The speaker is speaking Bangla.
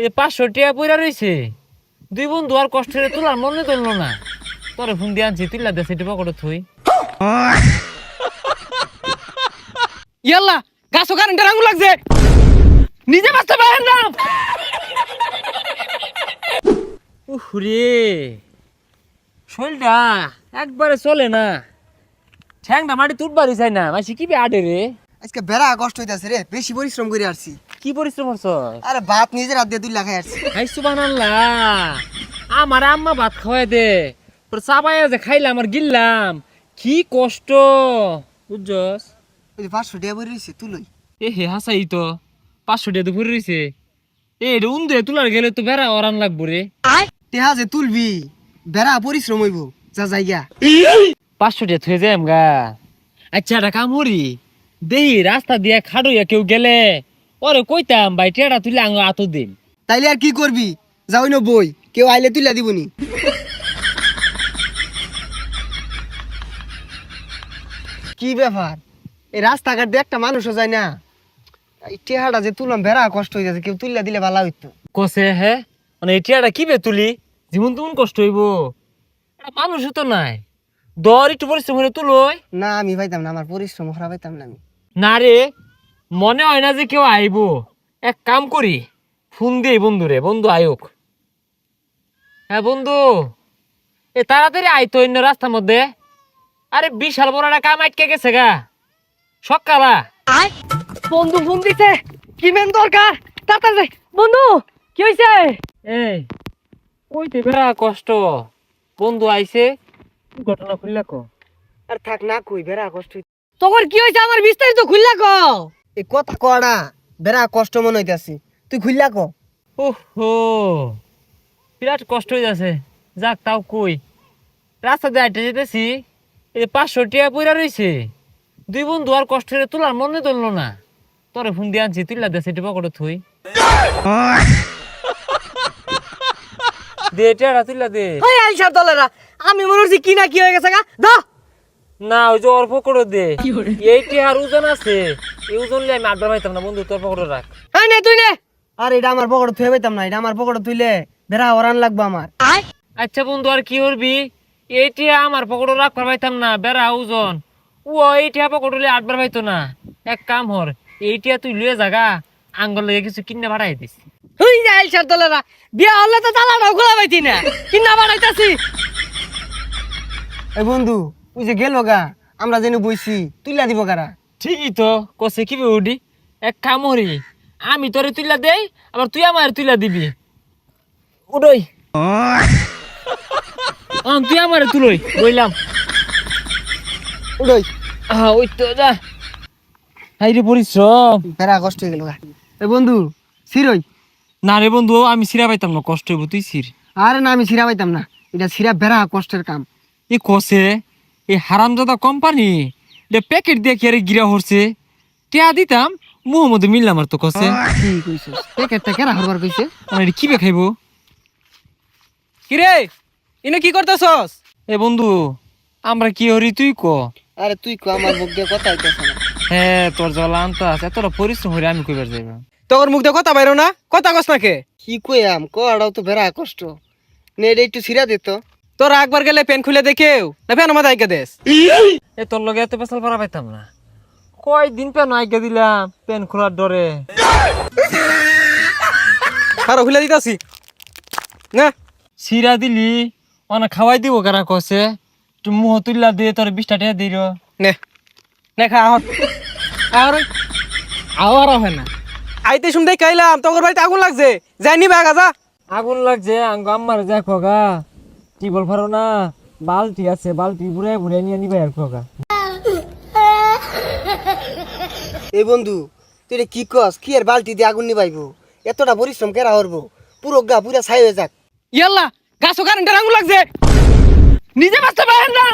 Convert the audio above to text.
এই 500 টাকা পয়রা রইছে। দুই বন্ধু আর কষ্টের তোলার মনে তুললো না। তোরে ফোন দিয়ে আনছি, তুইলা দে সেটি পকেটে থুই। ইয়াল্লা গাছও কারেন্টের আগুন লাগছে, নিজে বাঁচতে পারেন না। উহরে শরীরটা একবারে চলে না, ঠ্যাংটা মাটি তুটবারই চাই না। মাসি কি আডে রে? আজকে বেড়া কষ্ট হইতাছে রে, বেশি পরিশ্রম করে আসছি। কি পরিশ্রম করছ? আরে ভাত নিজের হাত দিয়ে 2 লাখ খাই আসছি। হাই সুবহানাল্লাহ, আমার আম্মা ভাত খাওয়াই দে, তোর চাবাইয়া যে খাইলাম আর গিললাম, কি কষ্ট বুঝছস? ওই যে 500 টাকা ভরে রইছে তুলই। এ হে হাসাই তো 500 টাকা তো ভরে রইছে। এটা উন্দে তুলার গেলে তো বেড়া ওরান লাগবো রে। টেহা যে তুলবি, বেড়া পরিশ্রম হইব, যা জায়গা 500 টাকা থুয়ে যাই আমগা। আচ্ছা একটা কাম করি, দেহি রাস্তা দিয়ে খাড়ইয়া কেউ গেলে ওরে কইতাম ভাই টেটা তুলে আঙ্গ আত দিন। তাইলে আর কি করবি, যাওই না বই, কেউ আইলে তুইলা দিবনি। কি ব্যাপার, এই রাস্তাঘাট দিয়ে একটা মানুষও যায় না। এই টেহাটা যে তুললাম বেড়া কষ্ট হয়ে যাচ্ছে, কেউ তুইলা দিলে ভালো হইতো। কসে হে মানে এই টেটা কি বে তুলি, জীবন তেমন কষ্ট হইব, মানুষও তো নাই, দর একটু পরিশ্রম করে তুলই। না আমি পাইতাম না, আমার পরিশ্রম খারাপ পাইতাম না আমি। না রে, মনে হয় না যে কেউ আইব। এক কাম করি, ফোন দিই বন্ধুরে, বন্ধু আয়োক। হ্যাঁ বন্ধু, এ তাড়াতাড়ি আইতো অন্য রাস্তার মধ্যে। আরে বিশাল বড় একটা কাম আটকে গেছে গা সকালা। বন্ধু ফোন দিছে, কি মেন দরকার, তাড়াতাড়ি বন্ধু কি হইছে? এই ওইতে বেড়া কষ্ট, বন্ধু আইছে, ঘটনা খুললা কো। আর থাক না কই, বেড়া কষ্ট হইতো। তোর কি হইছে আমার বিস্তারিত খুললা ক। এই কথা কড়া, বেড়া কষ্ট মনে হইতাছি, তুই খুললা ক। ওহো, বিরাট কষ্ট হয়ে যাচ্ছে। যাক তাও কই, রাস্তা দিয়ে হাঁটে যেতেছি, এই 500 টাকা পয়রা রইছে। দুই বন্ধু আর কষ্টের তোলার মনে তুললো না। তোরে ফোন দিয়ে আনছি, তুইলা দে সেটি পকেটে থুই। দে টেরা তুইলা দে। ওই আইসার দলেরা, আমি মনে হচ্ছে কি না কি হয়ে গেছে গা দ। না ওই যে ওর পকেটে দে, এই টেহার ওজন আছে, এই ওজন লিয়ে আমি আড্ডা পাইতাম না। বন্ধু তোর পকেটে রাখ। এই নে তুই নে। আর এটা আমার পকেটে থুয়ে পাইতাম না, এটা আমার পকেটে থুইলে বেড়া ওরান লাগবে আমার। আচ্ছা বন্ধু আর কি করবি, এই টেহা আমার পকেটে রাখবার পাইতাম না, বেড়া ওজন। ও এই টেহা পকেটে লিয়ে আড্বার পাইতো না। এক কাম হর, এই টেহা তুই লুয়ে জাগা, আঙ্গল লেগে কিছু কিনে ভাড়াই দিস। ওই যে আইসার দলেরা, বিয়া হলে তো তালাটাও খোলা পাইতি না, কি না বাড়াইতাছি। এই বন্ধু ওই যে গেল গা, আমরা যেন বইছি তুইলা দিব কারা। ঠিকই তো কসে কি উডি। এক কাম হরি, আমি তোরে তুইলা দেই, আবার তুই আমার তুইলা দিবি। উডই তুই আমারে তুলই বইলাম। উড়ই ওই তো যা, হাই রে পরিশ্রম। বেড়া কষ্ট হয়ে গেল গা। এই বন্ধু সিরই। না রে বন্ধু, আমি সিরা পাইতাম না, কষ্ট হইব, তুই সির। আরে না আমি সিরা পাইতাম না, এটা সিরা বেড়া কষ্টের কাম। এ কসে এই হারামজাদা কোম্পানি এটা প্যাকেট দিয়ে কি আরে গিরা হরছে, টিয়া দিতাম মুহ মধ্যে মিললাম আর তো কসে। কি কইছস, প্যাকেটটা কেরা হবার কইছে? মানে এটা কি বে খাইবো? কিরে ইনে কি করতেছস? এ বন্ধু আমরা কি হরি তুই ক। আরে তুই কো, আমার মুখ দিয়ে কথা হইতাছে না। হ্যাঁ তোর জল আনতা আছে, এতটা পরিশ্রম হইরে আমি কইবার যাইব। তোর মুখ দিয়ে কথা বাইরো না, কথা কস না কে? কি কইয়াম, কড়াও তো বেড়া কষ্ট। নে এটা একটু সিরা দিত। তোর একবার গেলে পেন খুলে দেখেও না, ফেন আমাদের আইকা দেস। এ তোর লগে এত পেশাল পারা পাইতাম না, কয়দিন পেন আইগা দিলাম পেন খোলার ডরে। আরো খুলে দিতাছি না। সিরা দিলি অনা খাওয়াই দিব কারা কসে, একটু মুহ তুললা দিয়ে তোর 20 টাকা দিল। নে নে খা আহত। আর আওয়ার হয় না, আইতে শুনতে খাইলাম তোর বাড়িতে আগুন লাগছে, যাইনি বাগা যা। আগুন লাগছে আঙ্গ আম্মার দেখো গা, টিবল ফারো না, বালতি আছে, বালতি বুড়াই বুড়াই নিয়ে নিবে আর খোগা। এই বন্ধু তুই এটা কি কস, কি আর বালতি দিয়ে আগুন নিবাইবো? এতটা পরিশ্রম কেরা করবো? পুরো গা পুরা ছাই হয়ে যাক। ইয়াল্লা গাছও কারেন্টের আগুন লাগছে, নিজে বাঁচতে পারেন না।